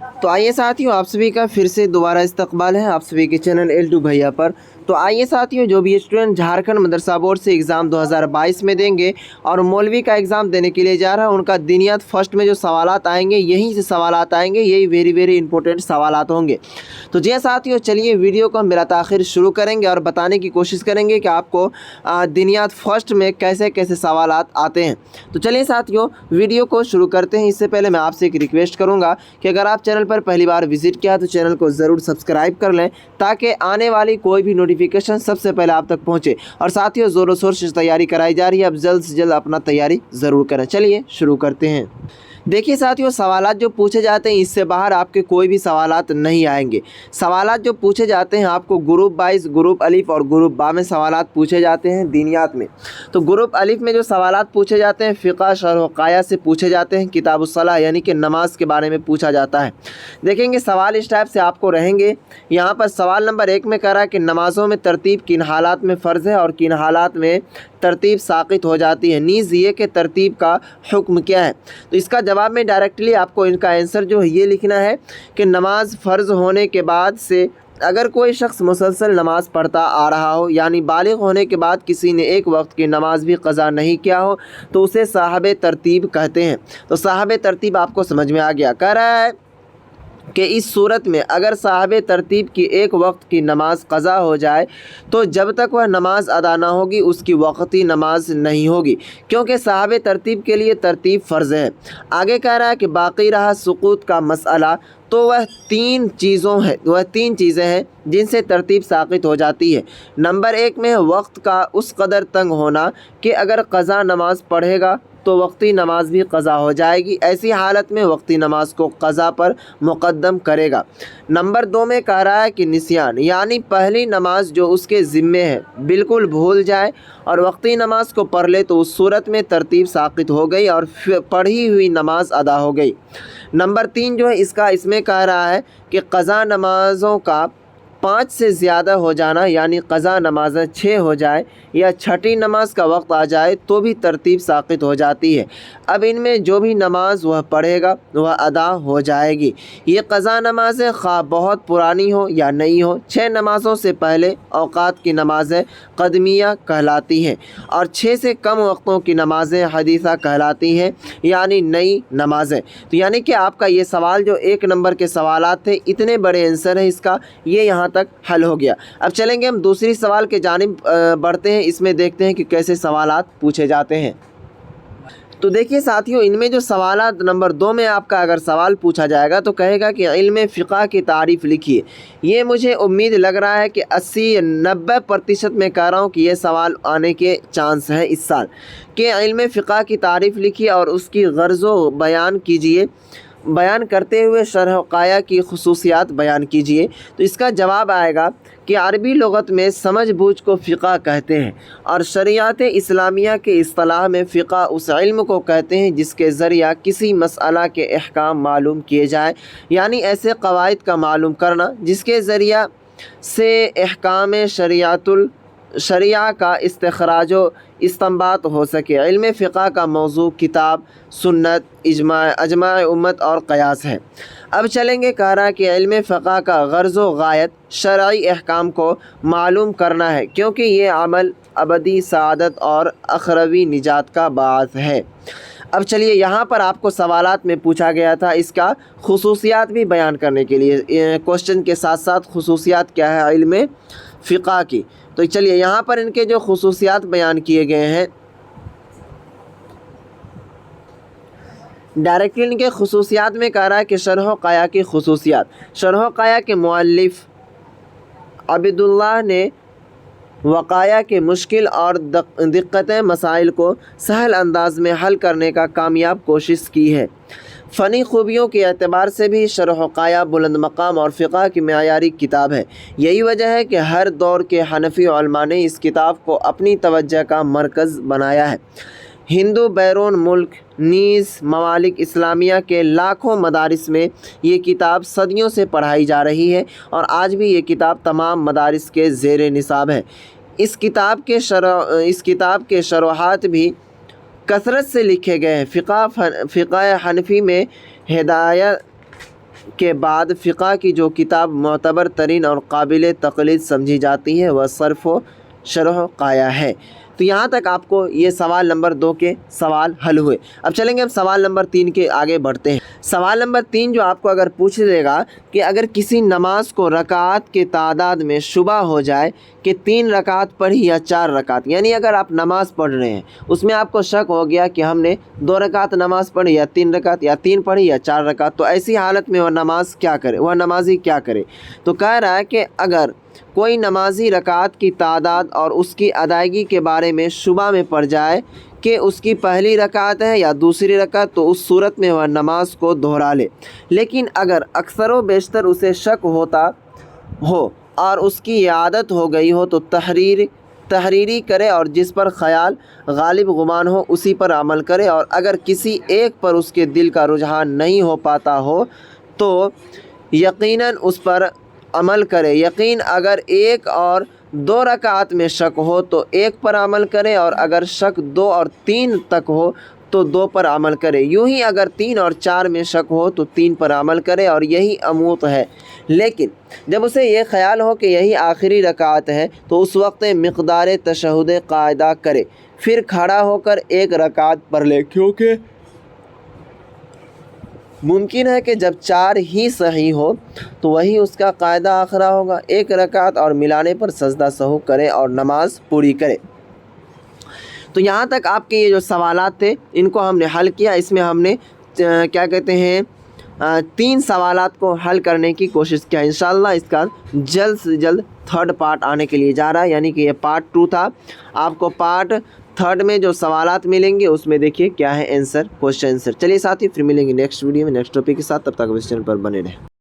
तो आइए साथियों, आप सभी का फिर से दोबारा इस्तकबाल है आप सभी के चैनल L2 भैया पर। तो आइए साथियों, जो भी स्टूडेंट झारखंड मदरसा बोर्ड से एग्ज़ाम 2022 में देंगे और मौलवी का एग्ज़ाम देने के लिए जा रहा है, उनका दिनियात फर्स्ट में जो सवालात आएंगे, यहीं से सवालात आएंगे, यही वेरी इंपॉर्टेंट सवालात होंगे। तो जी साथियों, चलिए वीडियो को हम बिला ताख़िर शुरू करेंगे और बताने की कोशिश करेंगे कि आपको दिनियात फर्स्ट में कैसे कैसे सवालात आते हैं। तो चलिए साथियों, वीडियो को शुरू करते हैं। इससे पहले मैं आपसे एक रिक्वेस्ट करूँगा कि अगर आप चैनल पर पहली बार विजिट किया तो चैनल को ज़रूर सब्सक्राइब कर लें, ताकि आने वाली कोई भी नोटिफिकेशन सबसे पहले आप तक पहुंचे। और साथियों, ज़ोरों शोर से तैयारी कराई जा रही है, अब जल्द से जल्द अपना तैयारी ज़रूर करें। चलिए शुरू करते हैं। देखिए साथियों, सवालात जो पूछे जाते हैं, इससे बाहर आपके कोई भी सवालात नहीं आएंगे। सवालात जो पूछे जाते हैं, आपको ग्रुप वाइज, ग्रुप अलिफ और ग्रुप बा में सवालात पूछे जाते हैं दीनियात में। तो ग्रुप अलिफ में जो सवालात पूछे जाते हैं, फ़िक़ह शरह क़ाया से पूछे जाते हैं। किताबुस्सलाह यानी कि नमाज के बारे में पूछा जाता है। देखेंगे सवाल इस टाइप से आपको रहेंगे। यहाँ पर सवाल नंबर 1 में कह रहा है कि नमाज़ों में तरतीब किन हालात में फ़र्ज़ है और किन हालात में तरतीब साक़ित हो जाती है, नीज़ ये कि तरतीब का हुक्म क्या है। तो इसका जवाब में डायरेक्टली आपको इनका आंसर जो है ये लिखना है कि नमाज फ़र्ज़ होने के बाद से अगर कोई शख्स मुसलसल नमाज़ पढ़ता आ रहा हो, यानी बालिग होने के बाद किसी ने एक वक्त की नमाज भी क़ज़ा नहीं किया हो, तो उसे साहब तरतीब कहते हैं। तो साहब तरतीब आपको समझ में आ गया। कह रहा है कि इस सूरत में अगर साहब तरतीब की एक वक्त की नमाज क़ज़ा हो जाए, तो जब तक वह नमाज अदा ना होगी उसकी वक्ती नमाज नहीं होगी, क्योंकि साहब तरतीब के लिए तरतीब फ़र्ज़ है। आगे कह रहा है कि बाकी रहा सुकूत का मसला, तो वह तीन चीज़ें हैं जिनसे तरतीब साक़ित हो जाती है। नंबर 1 में वक्त का उस कदर तंग होना कि अगर क़ज़ा नमाज पढ़ेगा तो वक्ती नमाज भी क़ज़ा हो जाएगी, ऐसी हालत में वक्ती नमाज को क़ज़ा पर मुक़द्दम करेगा। नंबर 2 में कह रहा है कि निस्यान, यानी पहली नमाज जो उसके ज़िम्मे है बिल्कुल भूल जाए और वक्ती नमाज को पढ़ ले, तो उस सूरत में तरतीब साक़ित हो गई और पढ़ी हुई नमाज अदा हो गई। नंबर 3 जो है इसमें कह रहा है कि क़ज़ा नमाज़ों का 5 से ज़्यादा हो जाना, यानी क़ज़ा नमाज़ें 6 हो जाए या छठी नमाज का वक्त आ जाए तो भी तरतीब साक़ित हो जाती है। अब इनमें जो भी नमाज वह पढ़ेगा वह अदा हो जाएगी। ये क़ज़ा नमाज़ें ख़्वाह बहुत पुरानी हो या नई हो, 6 नमाज़ों से पहले औक़ात की नमाज़ें क़दमिया कहलाती हैं और 6 से कम वक्तों की नमाज़ें हदीसा कहलाती हैं, यानी नई नमाज़ें। तो यानी कि आपका ये सवाल जो 1 नंबर के सवालात थे, इतने बड़े आंसर है इसका, ये यहाँ तक हल हो गया। अब चलेंगे हम दूसरी सवाल के जानिब बढ़ते हैं। इसमें देखते हैं कि कैसे सवालात पूछे जाते हैं। तो देखिए साथियों, इनमें जो सवालात नंबर 2 में आपका अगर सवाल पूछा जाएगा तो कहेगा कि इल्म फ़िक़ह की तारीफ़ लिखिए। ये मुझे उम्मीद लग रहा है कि 80-90% में कह रहा हूँ कि ये सवाल आने के चांस हैं इस साल, कि इल्म फ़िक़ह की तारीफ़ लिखिए और उसकी गर्ज़ो बयान कीजिए, बयान करते हुए शरह क़ाया की खुसूसियात बयान कीजिए। तो इसका जवाब आएगा कि अरबी लुग़त में समझ बूझ को फ़िक़ह कहते हैं और शरीयत इस्लामिया के इस्तिलाह में फ़िक़ह उस इल्म को कहते हैं जिसके ज़रिया किसी मसअला के अहकाम मालूम किए जाए, यानी ऐसे क़वाइद का मालूम करना जिसके ज़रिया से अहकाम शरिया का इस्तिखराजो इस्तिंबात हो सके। इल्म फ़िक़ह का मौज़ू किताब, सुन्नत, अजमा उम्मत और क़यास है। अब चलेंगे, कह रहा है कि इल्म फ़िक़ह का गर्ज़ व गायत शरई अहकाम को मालूम करना है, क्योंकि ये अमल अबदी सआदत और अख़रवी निजात का बाअस है। अब चलिए, यहाँ पर आपको सवालात में पूछा गया था इसका खुसूसियात भी बयान करने के लिए, क्वेश्चन के साथ साथ खुसूसियात क्या है इल्म फ़िक़ह की। तो चलिए, यहाँ पर इनके जो खुसूसियात बयान किए गए हैं, डायरेक्टली इनके खुसूसियात में कह रहा है कि शरह क़ाया की खुसूसियात। शरह क़ाया के मुअल्लिफ़ अब्दुल्लाह ने वक़ाया के मुश्किल और दिक्कतें मसाइल को सहल अंदाज में हल करने का कामयाब कोशिश की है। फ़नी खूबियों के एतबार से भी शरह क़ाया बुलंद मकाम और फ़िक़ह की मयारी किताब है। यही वजह है कि हर दौर के हनफ़ी उलमा ने इस किताब को अपनी तवज्जो का मरकज़ बनाया है। हिंदू बैरून मुल्क नीज़ ममालिक इस्लामिया के लाखों मदारिस में ये किताब सदियों से पढ़ाई जा रही है और आज भी ये किताब तमाम मदारिस के ज़ेर निसाब है। इस किताब के शरोहात भी कसरत से लिखे गए हैं। फ़िक़ह हनफ़ी में کے بعد فقہ کی جو کتاب معتبر ترین اور قابل تقلید سمجھی جاتی ہے وہ صرف و شرح قایہ ہے۔ تو یہاں تک آپ کو یہ سوال نمبر 2 کے سوال حل ہوئے۔ اب چلیں گے ہم سوال نمبر 3 کے آگے بڑھتے ہیں۔ سوال نمبر 3 جو آپ کو اگر پوچھ دے گا کہ اگر کسی نماز کو رکعات کے تعداد میں شبہ ہو جائے کہ 3 رکعت پڑھی یا 4 رکعت، یعنی اگر آپ نماز پڑھ رہے ہیں اس میں آپ کو شک ہو گیا کہ ہم نے 2 رکعت نماز پڑھی یا 3 رکعت، یا 3 پڑھی یا 4 رکعت، تو ایسی حالت میں وہ نمازی کیا کرے؟ تو کہہ رہا ہے کہ اگر کوئی نمازی رکعت کی تعداد اور اس کی ادائیگی کے بارے میں شبہ میں پڑ جائے کہ اس کی پہلی رکعت ہے یا دوسری رکعت، تو اس صورت میں وہ نماز کو دہرا لے۔ لیکن اگر اکثر و بیشتر اسے شک ہوتا ہو اور اس کی عادت ہو گئی ہو تو تحریری کرے، اور جس پر خیال غالب گمان ہو اسی پر عمل کرے، اور اگر کسی ایک پر اس کے دل کا رجحان نہیں ہو پاتا ہو تو یقیناً اس پر عمل کرے۔ یقین اگر 1 اور 2 رکعت میں شک ہو تو 1 پر عمل کرے، اور اگر شک 2 اور 3 تک ہو تو 2 پر عمل کرے۔ یوں ہی اگر 3 اور 4 میں شک ہو تو 3 پر عمل کرے، اور یہی اموت ہے۔ لیکن جب اسے یہ خیال ہو کہ یہی آخری رکعت ہے تو اس وقت مقدار تشہد قاعدہ کرے، پھر کھڑا ہو کر 1 رکعت پڑھ لے، کیونکہ ممکن ہے کہ جب 4 ہی صحیح ہو تو وہی اس کا قاعدہ آخرہ ہوگا۔ 1 رکعت اور ملانے پر سجدہ سہو کرے اور نماز پوری کرے۔ تو یہاں تک آپ کے یہ جو سوالات تھے ان کو ہم نے حل کیا۔ اس میں ہم نے 3 سوالات کو حل کرنے کی کوشش کیا۔ انشاءاللہ اس کا جلد سے جلد 3rd پارٹ آنے کے لیے جا رہا ہے، یعنی کہ یہ پارٹ 2 تھا۔ آپ کو پارٹ 3rd میں جو سوالات ملیں گے اس میں دیکھیے کیا ہے کوشچن آنسر۔ چلیے ساتھی، پھر ملیں گے نیکسٹ ویڈیو میں نیکسٹ ٹاپک کے ساتھ، تب تک اس چینل پر بنے رہیں۔